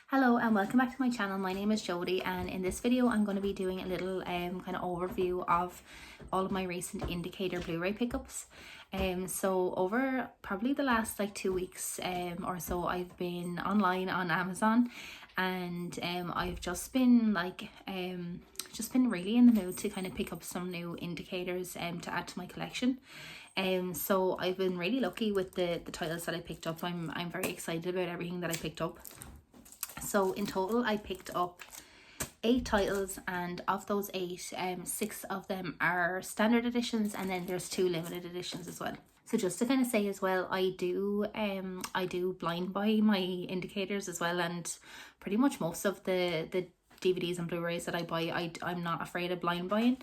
Hello and welcome back to my channel. My name is Jodie, and in this video I'm going to be doing a little kind of overview of all of my recent Indicator Blu Ray pickups. So over probably the last 2 weeks or so, I've been online on Amazon, and I've just been really in the mood to kind of pick up some new indicators to add to my collection. So I've been really lucky with the titles that I picked up. I'm very excited about everything that I picked up. So in total I picked up 8 titles, and of those 8, 6 of them are standard editions, and then there's 2 limited editions as well. So just to kind of say as well, I do blind buy my indicators as well, and pretty much most of the DVDs and Blu-rays that I buy, I'm not afraid of blind buying,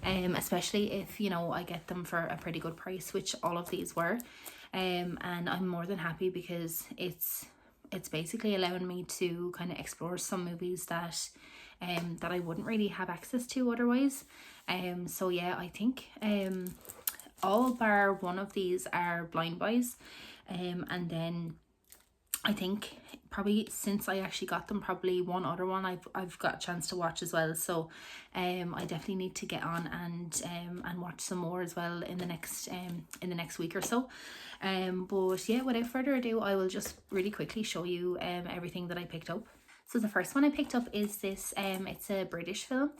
especially if I get them for a pretty good price, which all of these were, and I'm more than happy because it's basically allowing me to kind of explore some movies that I wouldn't really have access to otherwise. So yeah, I think all bar one of these are blind buys, and then I think probably since I actually got them, probably one other one I've got a chance to watch as well. So I definitely need to get on and watch some more as well in the next week or so. But yeah, without further ado, I will just really quickly show you everything that I picked up. So the first one I picked up is this, it's a British film,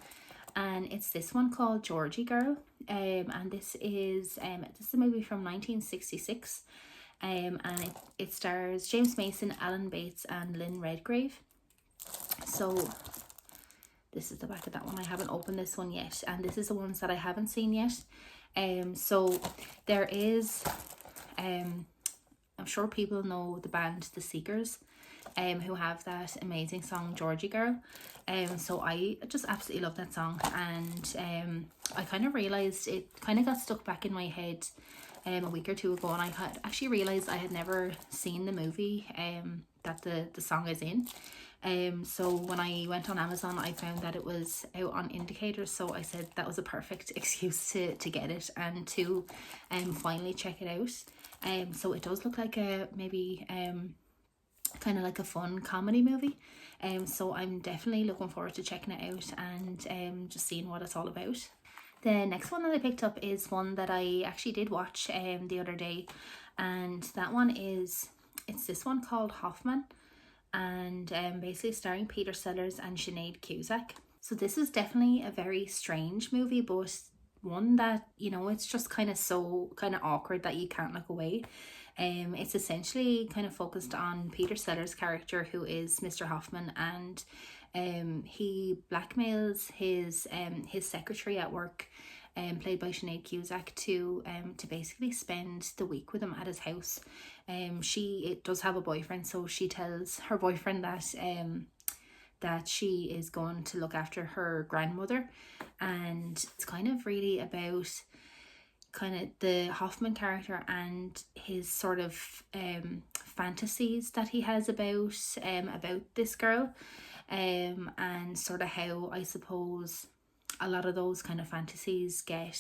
and it's this one called Georgie Girl, and this is a movie from 1966. And it stars James Mason, Alan Bates and Lynn Redgrave. So this is the back of that one. I haven't opened this one yet, and this is the ones that I haven't seen yet. So there is, I'm sure people know the band The Seekers, who have that amazing song Georgie Girl. So I just absolutely love that song, and I kind of realised it kind of got stuck back in my head a week or two ago, and I had actually realised I had never seen the movie that the song is in. So when I went on Amazon, I found that it was out on Indicator, so I said that was a perfect excuse to get it and to finally check it out. So it does look like a maybe kind of like a fun comedy movie, so I'm definitely looking forward to checking it out and just seeing what it's all about. The next one that I picked up is one that I actually did watch the other day, and that one it's this one called Hoffman, and basically starring Peter Sellers and Sinead Cusack. So this is definitely a very strange movie, but one that it's just kind of awkward that you can't look away. It's essentially kind of focused on Peter Sellers' character, who is Mr. Hoffman, and he blackmails his secretary at work, played by Sinead Cusack, to basically spend the week with him at his house. She does have a boyfriend, so she tells her boyfriend that she is going to look after her grandmother, and it's kind of really about kind of the Hoffman character and his sort of fantasies that he has about this girl, and sort of how I suppose a lot of those kind of fantasies get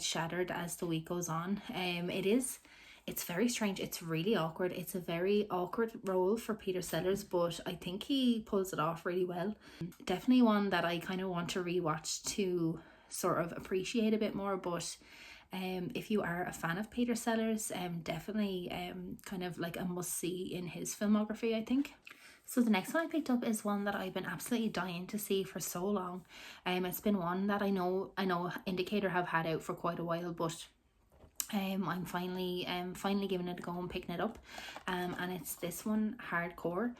shattered as the week goes on. It's very strange. It's really awkward. It's a very awkward role for Peter Sellers, but I think he pulls it off really well. Definitely one that I kind of want to rewatch to sort of appreciate a bit more. But if you are a fan of Peter Sellers, definitely kind of like a must see in his filmography, I think. So the next one I picked up is one that I've been absolutely dying to see for so long. It's been one that I know Indicator have had out for quite a while, but I'm finally giving it a go and picking it up, and it's this one, Hardcore.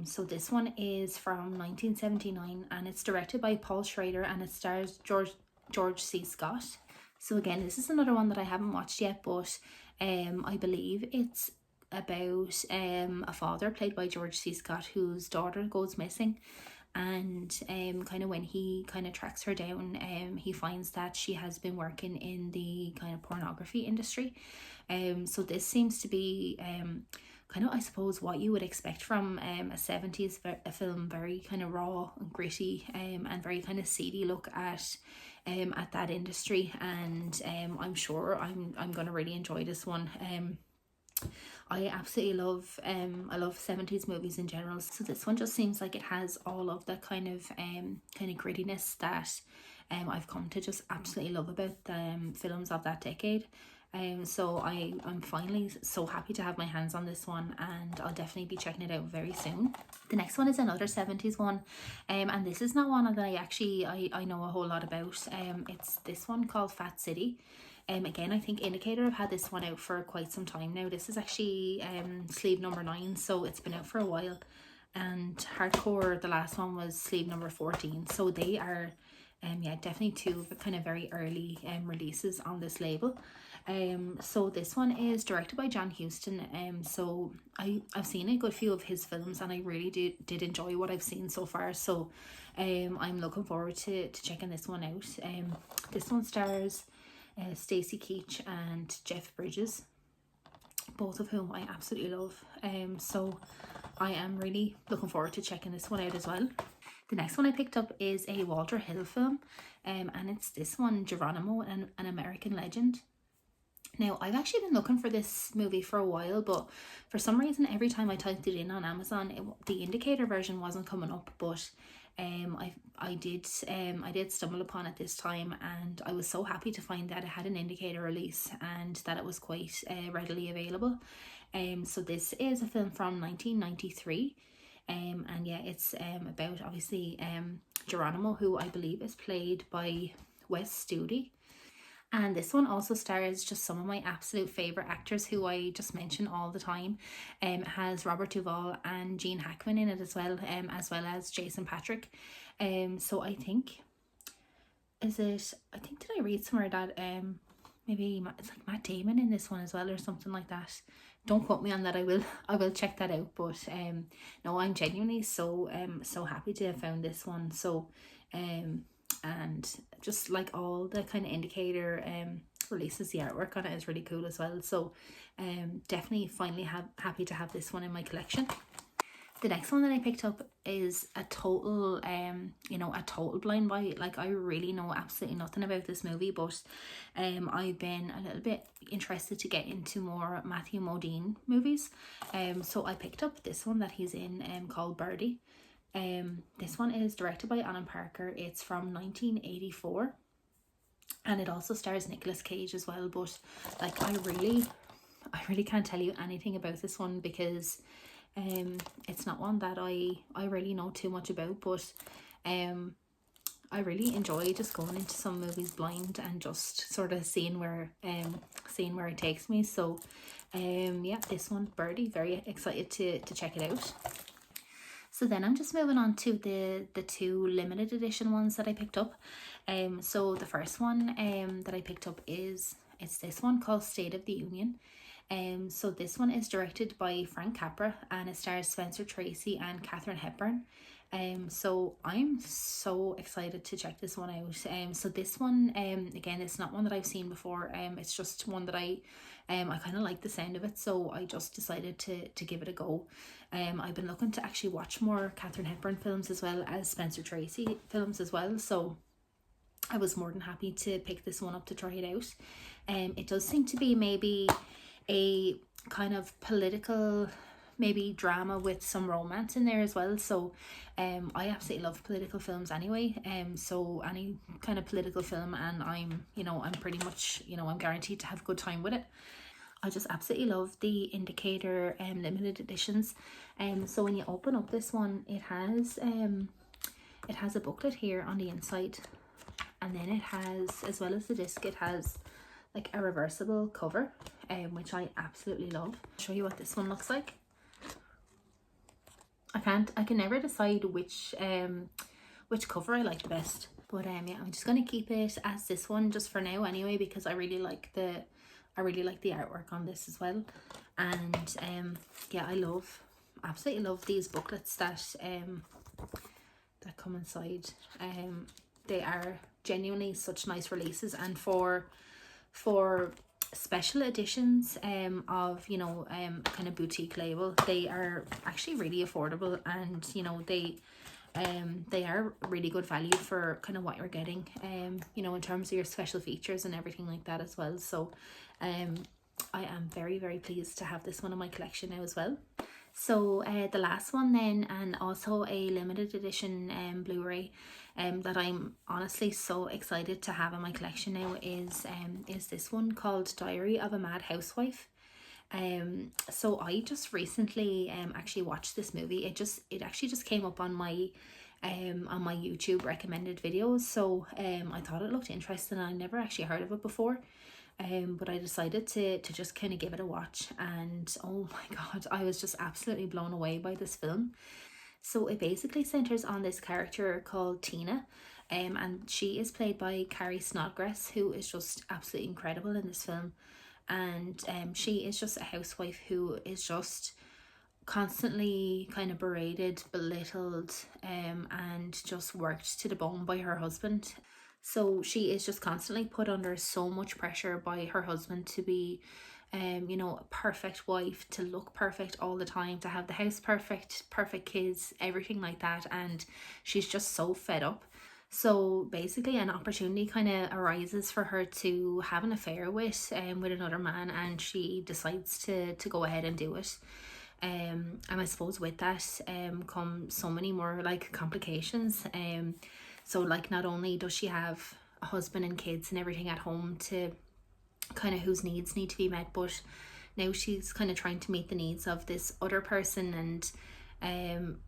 So this one is from 1979, and it's directed by Paul Schrader, and it stars George C. Scott. So again, this is another one that I haven't watched yet, but I believe it's about a father, played by George C. Scott, whose daughter goes missing, and kind of when he kind of tracks her down, he finds that she has been working in the kind of pornography industry. So this seems to be kind of, I suppose, what you would expect from a 70s film, very kind of raw and gritty, and very kind of seedy look at that industry, and I'm sure I'm going to really enjoy this one. I absolutely love I love 70s movies in general, so this one just seems like it has all of the kind of grittiness that I've come to just absolutely love about films of that decade. So I'm finally so happy to have my hands on this one, and I'll definitely be checking it out very soon. The next one is another 70s one, and this is not one that I know a whole lot about. It's this one called Fat City. Again, I think Indicator have had this one out for quite some time now. This is actually sleeve number 9, so it's been out for a while. And Hardcore, the last one, was sleeve number 14. So they are, yeah, definitely two of the kind of very early releases on this label. So this one is directed by John Huston. So I've seen a good few of his films, and I really did enjoy what I've seen so far. So I'm looking forward to checking this one out. This one stars Stacey Keach and Jeff Bridges, both of whom I absolutely love. So I am really looking forward to checking this one out as well. The next one I picked up is a Walter Hill film, and it's this one, Geronimo, an American Legend. Now, I've actually been looking for this movie for a while, but for some reason, every time I typed it in on Amazon, the Indicator version wasn't coming up. But I did stumble upon it this time, and I was so happy to find that it had an Indicator release and that it was quite readily available. So this is a film from 1993, and yeah, it's about obviously Geronimo, who I believe is played by Wes Studi. And this one also stars just some of my absolute favourite actors who I just mention all the time. It has Robert Duvall and Gene Hackman in it as well as Jason Patric. So I think did I read somewhere that maybe it's like Matt Damon in this one as well, or something like that. Don't quote me on that. I will check that out. But no, I'm genuinely so happy to have found this one. So and just like all the kind of Indicator releases, the artwork on it is really cool as well. So definitely finally happy to have this one in my collection. The next one that I picked up is a total a total blind buy. Like, I really know absolutely nothing about this movie, but I've been a little bit interested to get into more Matthew Modine movies. So I picked up this one that he's in called Birdie. This one is directed by Alan Parker. It's from 1984, and it also stars Nicolas Cage as well. But like, I really can't tell you anything about this one because it's not one that I really know too much about. But I really enjoy just going into some movies blind and just sort of seeing where it takes me. So yeah, this one, Birdie, very excited to check it out. So then I'm just moving on to the two limited edition ones that I picked up. So the first one that I picked up it's this one called State of the Union. So this one is directed by Frank Capra, and it stars Spencer Tracy and Katharine Hepburn. So I'm so excited to check this one out. So this one, again, it's not one that I've seen before. It's just one that I kind of like the sound of it, so I just decided to give it a go. I've been looking to actually watch more Katharine Hepburn films as well as Spencer Tracy films as well, so I was more than happy to pick this one up to try it out. It does seem to be maybe a kind of political, maybe drama with some romance in there as well. So I absolutely love political films anyway. So any kind of political film, and I'm pretty much, I'm guaranteed to have a good time with it. I just absolutely love the Indicator limited editions. So when you open up this one, it has a booklet here on the inside, and then it has, as well as the disc, it has like a reversible cover, which I absolutely love. I'll show you what this one looks like. I can never decide which cover I like the best, but yeah, I'm just gonna keep it as this one just for now anyway, because I really like the artwork on this as well. And yeah, I absolutely love these booklets that come inside. They are genuinely such nice releases, and for special editions of kind of boutique label, they are actually really affordable, and they are really good value for kind of what you're getting in terms of your special features and everything like that as well. So I am very, very pleased to have this one in my collection now as well. So the last one then, and also a limited edition Blu-ray that I'm honestly so excited to have in my collection now is this one called Diary of a Mad Housewife. So I just recently actually watched this movie. It actually just came up on my YouTube recommended videos, so I thought it looked interesting. I never actually heard of it before, but I decided to just kind of give it a watch, and oh my god, I was just absolutely blown away by this film. So it basically centers on this character called Tina, and she is played by Carrie Snodgrass, who is just absolutely incredible in this film. And she is just a housewife who is just constantly kind of berated, belittled, and just worked to the bone by her husband. So she is just constantly put under so much pressure by her husband to be you know, a perfect wife, to look perfect all the time, to have the house perfect, perfect kids, everything like that. And she's just so fed up. So basically an opportunity kind of arises for her to have an affair with another man, and she decides to go ahead and do it. And I suppose with that come so many more like complications. So like not only does she have a husband and kids and everything at home to kind of whose needs need to be met, but now she's kind of trying to meet the needs of this other person, and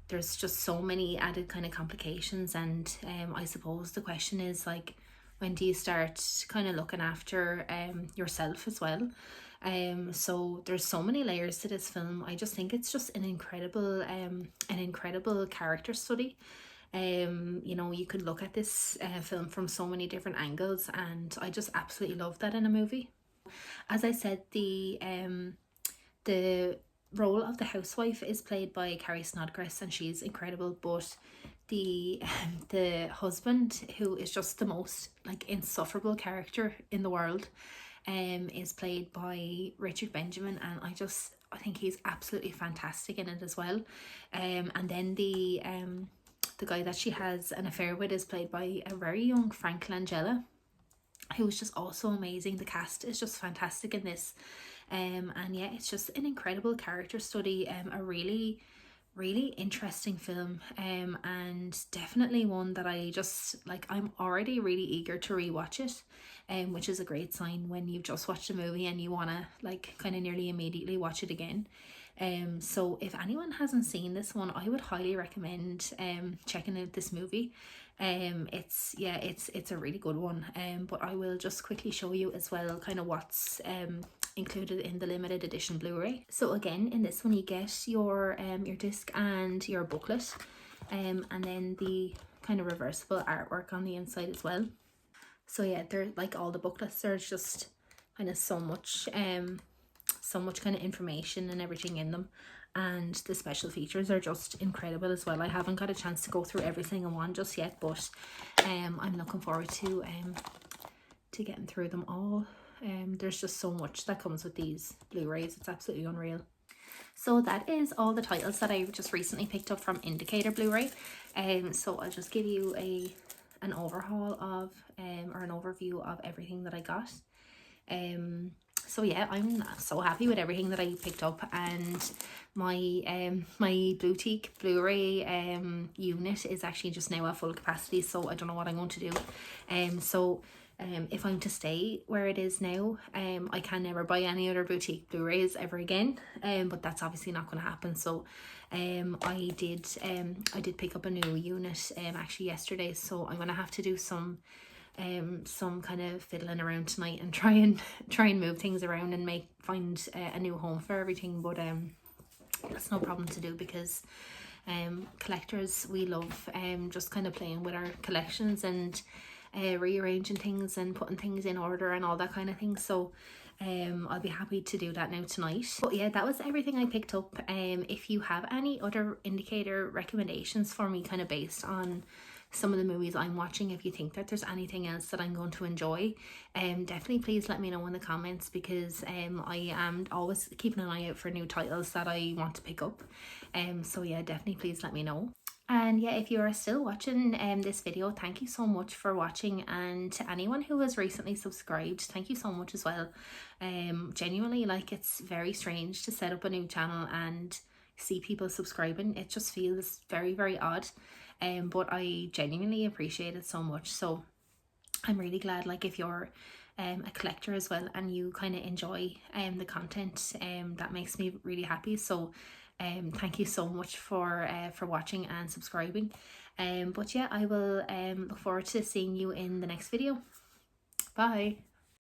there's just so many added kind of complications. And I suppose the question is like, when do you start kind of looking after yourself as well? So there's so many layers to this film. I just think it's just an incredible character study. You know, you could look at this film from so many different angles, and I just absolutely love that in a movie. As I said, the role of the housewife is played by Carrie Snodgrass, and she's incredible. But the husband, who is just the most like insufferable character in the world, is played by Richard Benjamin, and I think he's absolutely fantastic in it as well. And then the guy that she has an affair with is played by a very young Frank Langella, who is just also amazing. The cast is just fantastic in this. And yeah, it's just an incredible character study, a really, really interesting film, and definitely one that I just like. I'm already really eager to rewatch it, which is a great sign when you've just watched a movie and you want to like kind of nearly immediately watch it again. So if anyone hasn't seen this one, I would highly recommend checking out this movie. It's a really good one. But I will just quickly show you as well kind of what's included in the limited edition Blu-ray. So again, in this one you get your disc and your booklet, and then the kind of reversible artwork on the inside as well. So yeah, they're like all the booklets, there's just kind of so much kind of information and everything in them, and the special features are just incredible as well. I haven't got a chance to go through every single one just yet, but I'm looking forward to getting through them all. There's just so much that comes with these Blu-rays, it's absolutely unreal. So that is all the titles that I just recently picked up from Indicator Blu Ray. So I'll just give you an overhaul of or an overview of everything that I got. So yeah, I'm so happy with everything that I picked up, and my my boutique Blu-ray unit is actually just now at full capacity, so I don't know what I'm going to do. So if I'm to stay where it is now, I can never buy any other boutique Blu-rays ever again, but that's obviously not going to happen. So I did pick up a new unit actually yesterday, so I'm going to have to do some kind of fiddling around tonight and try and move things around and find a new home for everything. But that's no problem to do, because collectors, we love just kind of playing with our collections and rearranging things and putting things in order and all that kind of thing. So I'll be happy to do that now tonight. But yeah, that was everything I picked up. If you have any other Indicator recommendations for me, kind of based on some of the movies I'm watching, if you think that there's anything else that I'm going to enjoy, definitely please let me know in the comments, because I am always keeping an eye out for new titles that I want to pick up. So yeah, definitely please let me know. And yeah, if you are still watching this video, thank you so much for watching, and to anyone who has recently subscribed, thank you so much as well. Genuinely, like, it's very strange to set up a new channel and see people subscribing. It just feels very, very odd, but I genuinely appreciate it so much. So I'm really glad, like, if you're a collector as well and you kind of enjoy the content, that makes me really happy. So thank you so much for watching and subscribing. But yeah, I will look forward to seeing you in the next video. Bye.